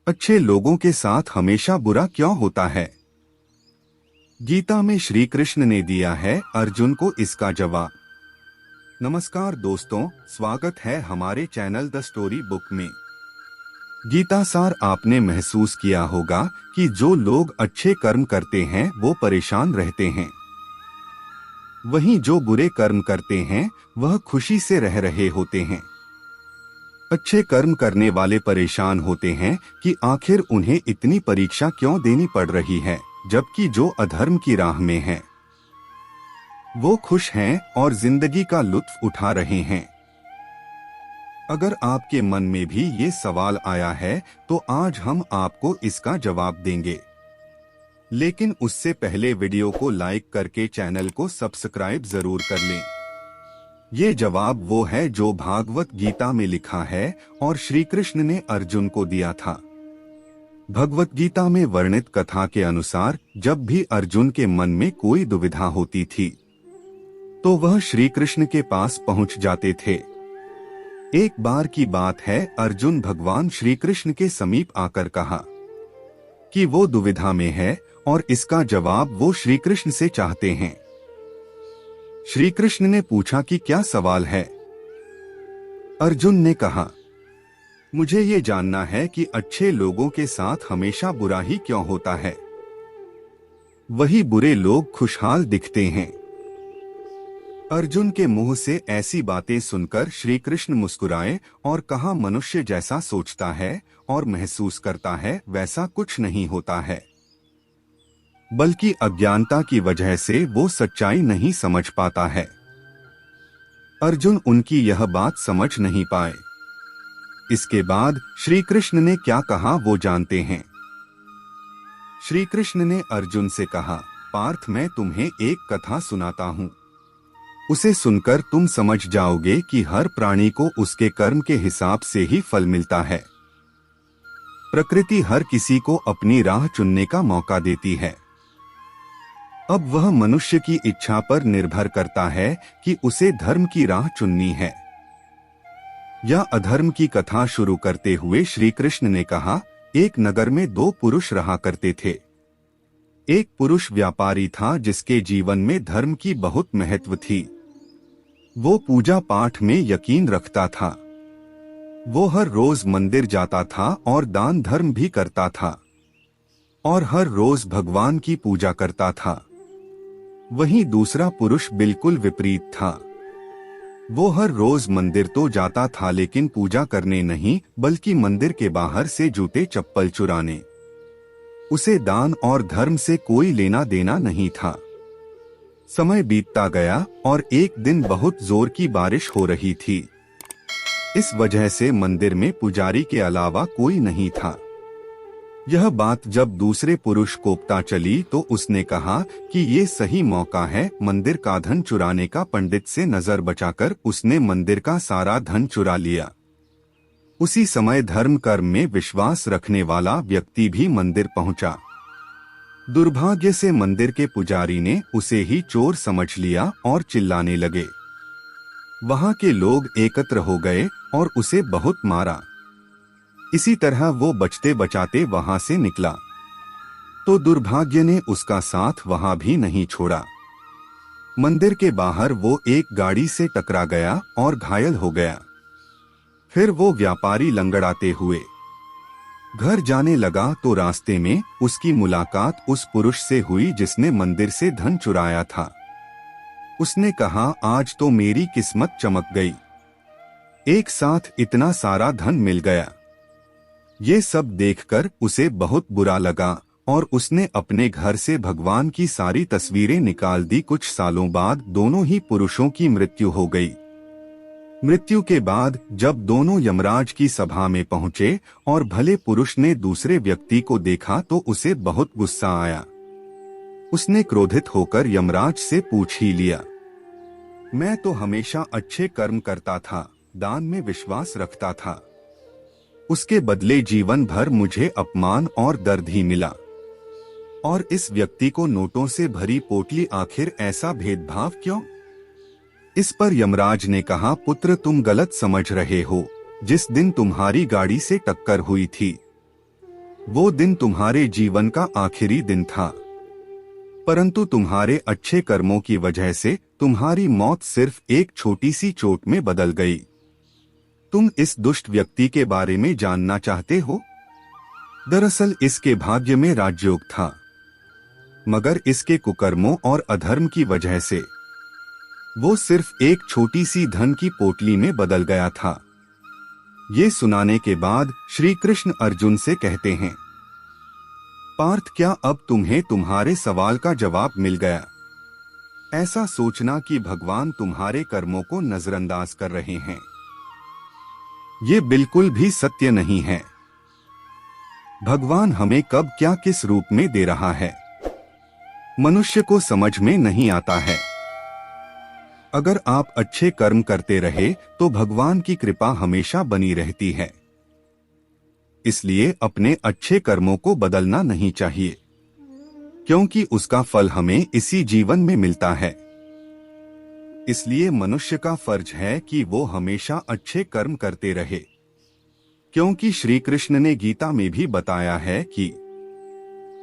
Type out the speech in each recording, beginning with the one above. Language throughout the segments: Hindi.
अच्छे लोगों के साथ हमेशा बुरा क्यों होता है? गीता में श्री कृष्ण ने दिया है अर्जुन को इसका जवाब। नमस्कार दोस्तों, स्वागत है हमारे चैनल द स्टोरी बुक में। गीता सार आपने महसूस किया होगा कि जो लोग अच्छे कर्म करते हैं वो परेशान रहते हैं, वहीं जो बुरे कर्म करते हैं वह खुशी से रह रहे होते हैं। अच्छे कर्म करने वाले परेशान होते हैं कि आखिर उन्हें इतनी परीक्षा क्यों देनी पड़ रही है, जबकि जो अधर्म की राह में हैं वो खुश हैं और जिंदगी का लुत्फ उठा रहे हैं। अगर आपके मन में भी ये सवाल आया है तो आज हम आपको इसका जवाब देंगे। लेकिन उससे पहले वीडियो को लाइक करके चैनल को सब्सक्राइब जरूर कर लें। ये जवाब वो है जो भागवत गीता में लिखा है और श्री कृष्ण ने अर्जुन को दिया था। भगवत गीता में वर्णित कथा के अनुसार जब भी अर्जुन के मन में कोई दुविधा होती थी तो वह श्री कृष्ण के पास पहुंच जाते थे। एक बार की बात है, अर्जुन भगवान श्री कृष्ण के समीप आकर कहा कि वो दुविधा में है और इसका जवाब वो श्री कृष्ण से चाहते हैं। श्री कृष्ण ने पूछा कि क्या सवाल है? अर्जुन ने कहा, मुझे ये जानना है कि अच्छे लोगों के साथ हमेशा बुरा ही क्यों होता है, वही बुरे लोग खुशहाल दिखते हैं। अर्जुन के मुंह से ऐसी बातें सुनकर श्री कृष्ण मुस्कुराए और कहा, मनुष्य जैसा सोचता है और महसूस करता है वैसा कुछ नहीं होता है, बल्कि अज्ञानता की वजह से वो सच्चाई नहीं समझ पाता है। अर्जुन उनकी यह बात समझ नहीं पाए। इसके बाद श्री कृष्ण ने क्या कहा वो जानते हैं। श्री कृष्ण ने अर्जुन से कहा, पार्थ, मैं तुम्हें एक कथा सुनाता हूँ। उसे सुनकर तुम समझ जाओगे कि हर प्राणी को उसके कर्म के हिसाब से ही फल मिलता है। प्रकृति हर किसी को अपनी राह चुनने का मौका देती है। अब वह मनुष्य की इच्छा पर निर्भर करता है कि उसे धर्म की राह चुननी है या अधर्म की कथा शुरू करते हुए श्री कृष्ण ने कहा, एक नगर में दो पुरुष रहा करते थे। एक पुरुष व्यापारी था जिसके जीवन में धर्म की बहुत महत्व थी। वो पूजा पाठ में यकीन रखता था। वो हर रोज मंदिर जाता था और दान धर्म भी करता था और हर रोज भगवान की पूजा करता था। वहीं दूसरा पुरुष बिल्कुल विपरीत था। वो हर रोज मंदिर तो जाता था लेकिन पूजा करने नहीं, बल्कि मंदिर के बाहर से जूते चप्पल चुराने। उसे दान और धर्म से कोई लेना देना नहीं था। समय बीतता गया और एक दिन बहुत जोर की बारिश हो रही थी। इस वजह से मंदिर में पुजारी के अलावा कोई नहीं था। यह बात जब दूसरे पुरुष को पता चली तो उसने कहा कि ये सही मौका है मंदिर का धन चुराने का। पंडित से नजर बचाकर उसने मंदिर का सारा धन चुरा लिया। उसी समय धर्म कर्म में विश्वास रखने वाला व्यक्ति भी मंदिर पहुंचा। दुर्भाग्य से मंदिर के पुजारी ने उसे ही चोर समझ लिया और चिल्लाने लगे। वहां के लोग एकत्र हो गए और उसे बहुत मारा। इसी तरह वो बचते बचाते वहां से निकला तो दुर्भाग्य ने उसका साथ वहां भी नहीं छोड़ा। मंदिर के बाहर वो एक गाड़ी से टकरा गया और घायल हो गया। फिर वो व्यापारी लंगड़ाते हुए घर जाने लगा तो रास्ते में उसकी मुलाकात उस पुरुष से हुई जिसने मंदिर से धन चुराया था। उसने कहा, आज तो मेरी किस्मत चमक गई, एक साथ इतना सारा धन मिल गया। ये सब देखकर उसे बहुत बुरा लगा और उसने अपने घर से भगवान की सारी तस्वीरें निकाल दी। कुछ सालों बाद दोनों ही पुरुषों की मृत्यु हो गई। मृत्यु के बाद जब दोनों यमराज की सभा में पहुंचे और भले पुरुष ने दूसरे व्यक्ति को देखा तो उसे बहुत गुस्सा आया। उसने क्रोधित होकर यमराज से पूछ ही लिया, मैं तो हमेशा अच्छे कर्म करता था, दान में विश्वास रखता था, उसके बदले जीवन भर मुझे अपमान और दर्द ही मिला, और इस व्यक्ति को नोटों से भरी पोटली, आखिर ऐसा भेदभाव क्यों? इस पर यमराज ने कहा, पुत्र, तुम गलत समझ रहे हो। जिस दिन तुम्हारी गाड़ी से टक्कर हुई थी वो दिन तुम्हारे जीवन का आखिरी दिन था, परंतु तुम्हारे अच्छे कर्मों की वजह से तुम्हारी मौत सिर्फ एक छोटी सी चोट में बदल गई। तुम इस दुष्ट व्यक्ति के बारे में जानना चाहते हो? दरअसल इसके भाग्य में राजयोग था, मगर इसके कुकर्मों और अधर्म की वजह से वो सिर्फ एक छोटी सी धन की पोटली में बदल गया था। ये सुनाने के बाद श्री कृष्ण अर्जुन से कहते हैं, पार्थ, क्या अब तुम्हें तुम्हारे सवाल का जवाब मिल गया? ऐसा सोचना कि भगवान तुम्हारे कर्मों को नजरअंदाज कर रहे हैं, ये बिल्कुल भी सत्य नहीं है। भगवान हमें कब क्या किस रूप में दे रहा है, मनुष्य को समझ में नहीं आता है। अगर आप अच्छे कर्म करते रहे तो भगवान की कृपा हमेशा बनी रहती है। इसलिए अपने अच्छे कर्मों को बदलना नहीं चाहिए, क्योंकि उसका फल हमें इसी जीवन में मिलता है। इसलिए मनुष्य का फर्ज है कि वो हमेशा अच्छे कर्म करते रहे, क्योंकि श्री कृष्ण ने गीता में भी बताया है कि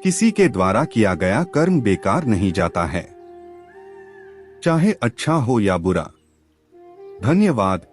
किसी के द्वारा किया गया कर्म बेकार नहीं जाता है, चाहे अच्छा हो या बुरा। धन्यवाद।